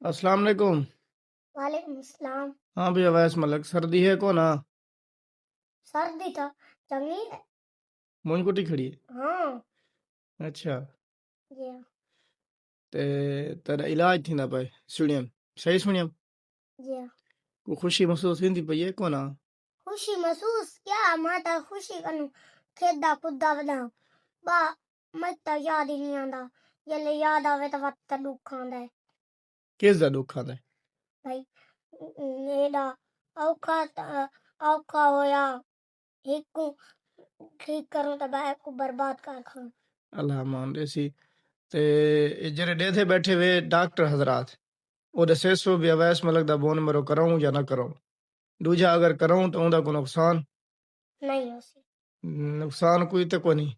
अस्सलाम वालेकुम। वालेकुम सलाम। हाँ भैया अवैस मलक, सर्दी है को ना? सर्दी था चंगी है। मूंछ कुटी खड़ी है। हाँ अच्छा। जी हाँ। ते तेरा इलाज थींदा पए सुणियम, सही सुणियम? जी हाँ। को खुशी महसूस थींदी पई है को ना? खुशी महसूस क्या माता खुशी कनु खेदा खुदा वदा बा मत तो याद ही नहीं आंदा जल्ले याद आवे तो वक्त दुख आंदा है किस दा दुख आंदा है? भाई एड़ा औखा होया एक को ठीक करूं तो बाहर को बर्बाद कर खाऊं। अल्लाह मान देसी। ते जेरे डेथे बैठे वे डॉक्टर हजरात वो दसे सो भी अवैस मलक दा बोन मरो कराऊं या ना कराऊं। दूजा अगर कराऊं तो उनका को नहीं हो सी नुकसान कोई तो को नहीं।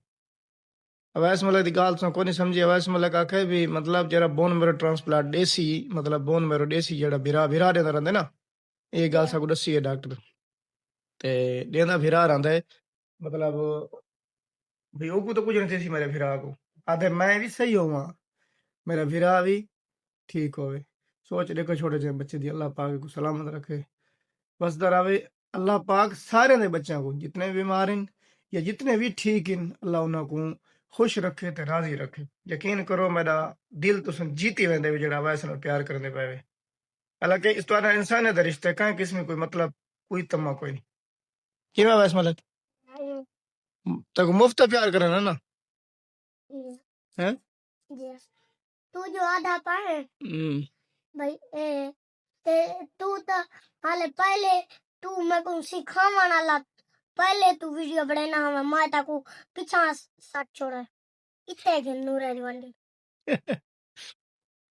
अवैस मलक दी गाल सो को नहीं समझी। अवैस मलक आखे भी मतलब जरा बोन मेरो ट्रांसप्लांट देसी मतलब बोन मेरो देसी जड़ा बिरा बिरा देंदा रहंदे ना, ये जी गाल हाँ। साकू दसी है डॉक्टर। ते देंदा फिरा रहा है मतलब भी ओकू तो कुछ नहीं थी मेरे फिरा को। आधे मैं भी सही होवा, मेरा फिरा भी ठीक होवे। सोच देखो छोटे से बच्चे दी अल्लाह पाक को सलामत रखे। बस दरावे अल्लाह पाक सारे दे बच्चों को जितने बीमार हैं या जितने भी ठीक हैं अल्लाह उन्हें को खुश रखे ते राजी रखे। यकीन करो मेरा दिल तो सुन जीती वेंदे वे जड़ा वैसे नाल प्यार करने पावे। हालांकि इस तरह इंसान दे रिश्ते का किस्म कोई मतलब कोई तमा कोई नहीं। किवें वैस मतलब हम्म, तक मुफ्त प्यार करना ना जी हाँ। है। जी हाँ। तू जो आधा पाए हम्म। भाई ते तू तो हाले पहले तू मैं को सिखावन वाला पहले तू वीडियो बनाना हमें माता को पीछा साथ छोड़ा इतने के नूर है वंडी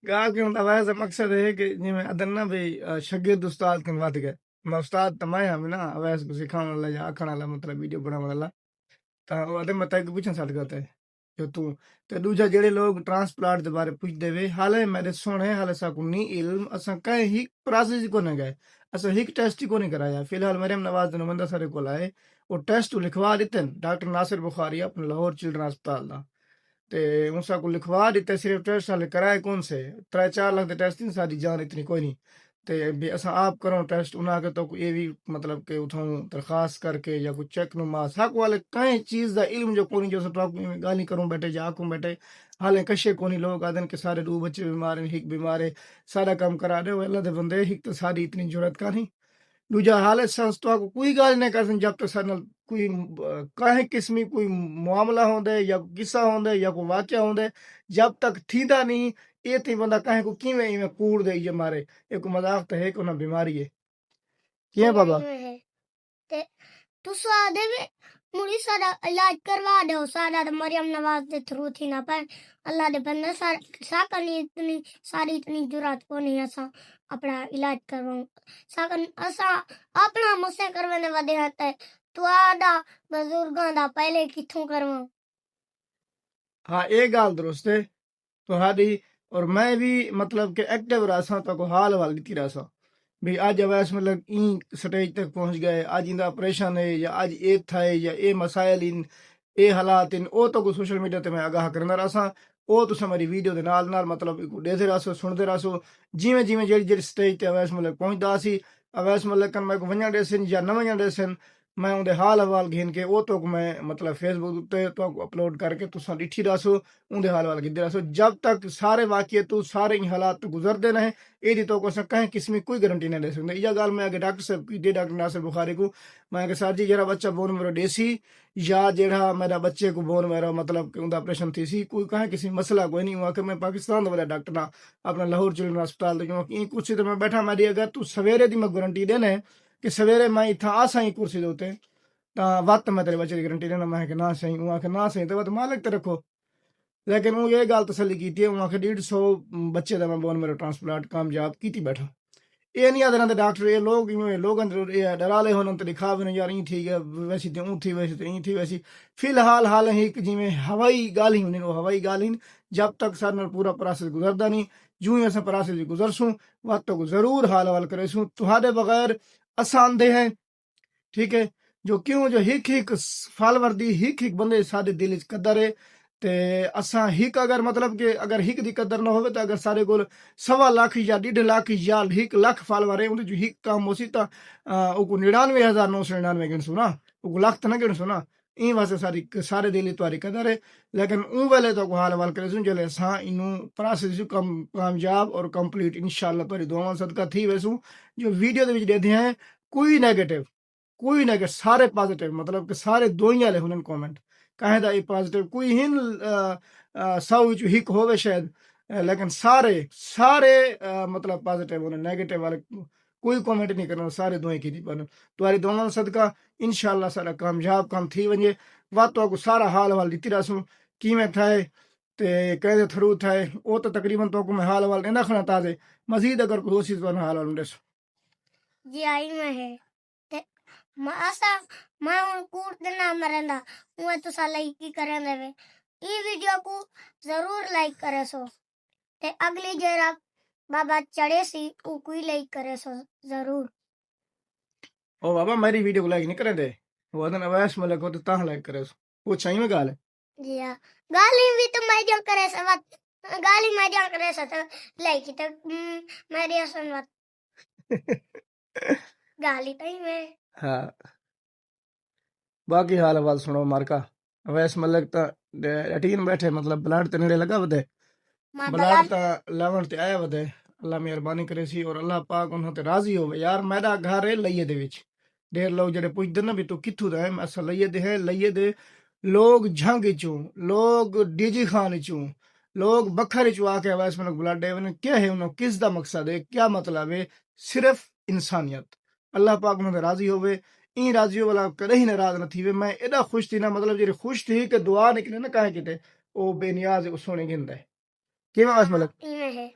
गा के मतलब वैसे मकसद है कि जिमें अदन ना भाई शागिर्द उस्ताद के बात गए। मैं उस्ताद तमाया हम ना वैसे को सिखाने वाला या आखण वाला मतलब वीडियो बनाने वाला ता वो अदे मत के पूछन साथ करता है जो तू ते दूजा जेड़े लोग ट्रांसप्लांट के बारे पूछ देवे हाले मेरे सुने हाले साकू नी इल्म असा कहीं ही प्रोसेस को न गए असा हिक टेस्ट ही को नहीं कराया। फिलहाल मरियम नवाज ने मंदा सारे को लाए वो टेस्ट लिखवा दिते डॉक्टर नासिर बुखारी अपने लाहौर चिल्ड्रन अस्पताल दा ते उनसा को लिखवा दिते सिर्फ टेस्ट हाले कराए कौन से 3-4 लाख के टेस्ट नहीं सारी जान इतनी कोई नहीं। ते भी असा आप करो टेस्ट उना के तो ये भी मतलब के उठूं दरखास्त करके या कुछ चेक नु मास हक वाले कई चीज दा इल्म जो कोनी जो सटॉक में गाली करूं बैठे या आकूं बैठे हाले कशे कोनी लोग आदन के सारे दो बच्चे बीमार हैं हिक बीमार है सारा काम करा दे अल्लाह दे बंदे हिक तो सारी इतनी जरूरत का नहीं। दूजा हालत संस्था को कोई गाल नहीं कर जब तक सर नाल कोई काहे किस्मी कोई मामला होंदे या किस्सा होंदे या कोई वाक्य होंदे जब तक थींदा नहीं ये थी बंदा काहे को किवें इवें कूड़ दे ये मारे एक मजाक तो है को ना बीमारी है किए सही बाबा। में है ते तू सादे में मुड़ी सारा इलाज करवा दो सारा तो मरियम नवाज दे थ्रू थी ना पर अल्लाह दे बंदे साकन इतनी सारी इतनी जुरात को नहीं असा अपना इलाज करवाऊं साकन असा अपना मुझसे करवाने वादे आता है तू आदा बुजुर्गां दा पहले किथों करवाऊं। हाँ एक गाल दुरुस्त है तुहारी और मैं भी मतलब के एक्टिव रहा तो को हाल वाल लिखी रहा भी आज अवैस मतलब ई स्टेज तक पहुंच गए आज इंदा ऑपरेशन है या आज ए था या ए मसाइल इन ए हालात इन ओ तो को सोशल मीडिया ते मैं आगाह करना रहा ओ तुस हमारी वीडियो दे नाल मतलब देखते रहो सुनते रहो जिमें जिमें जेड़ी जेड़ी स्टेज ते अवैस मतलब पहुंचदा सी अवैस मतलब कन मैं को वणा देसन या न वणा देसन मैं उनके हाल हवाल घेन के ओ तो मैं मतलब फेसबुक ते तो अपलोड करके तुसा डिठी रहो उनके हाल वाल गिद्दे रहो जब तक सारे वाक्य तू सारे ही हालात तो गुजरते रहे एदी तो को कहीं किस्म कोई गारंटी नहीं दे सकते। यह गाल मैं आगे डॉक्टर साहब की दे डॉक्टर नासिर बुखारी को मैं आगे सर जी जरा बच्चा बोन मेरो देसी या जेड़ा मेरा बच्चे को बोन मेरो मतलब कि उनका ऑपरेशन थी सी कोई कहीं किसी मसला कोई नहीं हुआ कि मैं पाकिस्तान का वाला डॉक्टर ना अपना लाहौर चिल्ड्रन अस्पताल क्योंकि कुर्सी तो मैं बैठा मेरी अगर तू सवेरे दी मैं गारंटी देना है कि सवेरे मैं इतना आसा ही कुर्सी दे उत्ते वत मैं तेरे बच्चे की गारंटी देना मैं कि ना सही वहाँ के ना सही तो वत मालिक ते रखो। लेकिन वो ये गल तसली की थी वहाँ के 150 बच्चे का मैं बोन मेरो ट्रांसप्लांट कामयाब की बैठा ये नहीं आदर डॉक्टर ये लोग लोग अंदर ये डराले होने तो दिखा भी नहीं यार ई ठीक है वैसी तो ऊँ थी वैसी तो ई थी वैसी फिलहाल हाल ही कि जिमें हवाई गाल ही होनी वो हवाई गाल ही जब तक सर नाल पूरा प्रोसेस गुजरदा नहीं जूं ही असां प्रोसेस गुजरसूं वक्त तो जरूर हाल हवाल करेसूं तुहाडे बगैर आसान दे है ठीक है जो क्यों जो हिक हिक फाल वर्दी हिक हिक बंदे साडे दिल च कदर है ते असां हिक अगर मतलब कि अगर हिक दी कदर ना होवे तो अगर सारे कोल 1.25 लाख या 1.5 लाख या 1 लाख फॉलोवर है उनके जो हिक काम होसी ता उको 99,999 गिनसू ना उको लाख तो ना गिनसू ना ई वास्ते सारे दिली तुम्हारी कदर है लेकिन ऊ वेले तो हाल वाल करे सुन जले असां इनू प्रोसेस कम कामयाब और कंप्लीट इंशाल्लाह तुम्हारी दुआवां सदका थी वैसू जो वीडियो दे विच देते हैं कोई नेगेटिव सारे पॉजिटिव मतलब कि सारे दोइयां ले हुनन कमेंट कहें दा पॉजिटिव कोई हिन 100 विच हिक होवे शायद लेकिन सारे मतलब पॉजिटिव होने नेगेटिव वाले कोई कमेंट नहीं करना सारे दुआएं की पर तुम्हारी दुआओं सदका इंशाल्लाह सारा कामयाब काम थी वने वा तो को सारा हाल वाल दिती रसू कीमें थाए ते कहदे थरू थाए ओ तो तकरीबन तो को मैं हाल वाल ना खना ताजे मजीद अगर कोई कोशिश तो हाल वाल दस जी आई में है ते असा मैं उन कूड़ देना मरंदा उए तो सा लाइक की करें देवे ई वीडियो को जरूर लाइक करे सो ते अगली जरा बाबा चढ़े सी ऊ कोई लाइक करे सो जरूर ओ बाबा मेरी वीडियो को लाइक नहीं करे दे वो अदन अवैस मलक हो तो ता लाइक करे वो सही में गाल है जी हाँ गाली भी तो मैं जो करे सा बात गाली मैं जो करे सा तो लाइक तो मेरी सुन बात गाली तो ही मैं हाँ बाकी हाल वाल सुनो मारका अवैस मलक ता रटीन बैठे मतलब ब्लड ते नेड़े लगा वदे मां ब्लड ता लावण ते आया वदे अल्लाह मेहरबानी करे सी और अल्लाह पाक उन्हों ते राजी होवे यार मेरा घर है लइये दे विच ढेर लोग जड़े पुछदे ना भी तू कित्थू दा है असा लइये दे है लइये दे लोग झंग चूं लोग डीजी खान चूं लोग बखर चूं आके अवैस मलक ब्लड दे वन क्या है उन्हों किस दा मकसद है क्या मतलब है सिर्फ इंसानियत अल्लाह पाक उन्हों ते राजी होवे ई राजियो वाला कदे ही नाराज न थी वे मैं एडा खुश थी ना मतलब जेरी खुश थी कि दुआ निकले ना काहे किते ओ बेनियाज ओ सोने गिंदा है किवें अवैस मलक इमे है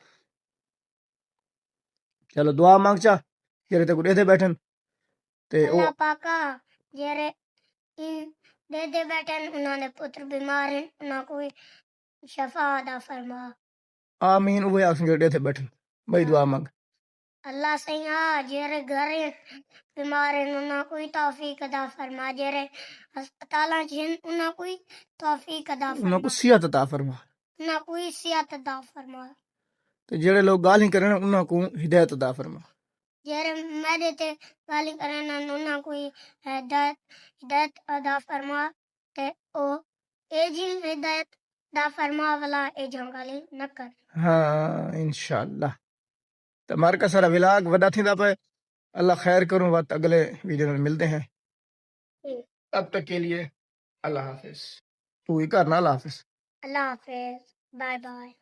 चलो दुआ मांगचा जेरे ते गुडे थे बैठन ते ओ अल्लाह पाका जेरे इन दे बैठन उन्होंने पुत्र बीमार हैं उन्हें कोई शफा अदा फरमा आमीन वो आसन जेरे थे बैठन भाई दुआ मांग अल्लाह सैया जेरे घर बीमार हैं उन्हें कोई तौफीक अदा फरमा जेरे अस्पताल हैं उन्हें कोई तौफीक अदा उन्हें फरमा को सियत अता फरमा उन्हें कोई सियत अदा फरमा ते जेड़े लोग गाली करन उन्हें को हिदायत अता फरमा जेरे मेरे ते गाली करन उन्हें कोई हिदायत अदा फरमा ते ओ एजी हिदायत अदा फरमा वाला ए जंगाली न कर हाँ इंशाल्लाह तमार का सारा विलाग वडा थींदा पे अल्लाह खैर करूं वक्त अगले वीडियो में मिलते हैं अब तक के लिए अल्लाह हाफिज तू ही करना अल्लाह हाफिज अल्लाह हाफिज बाय बाय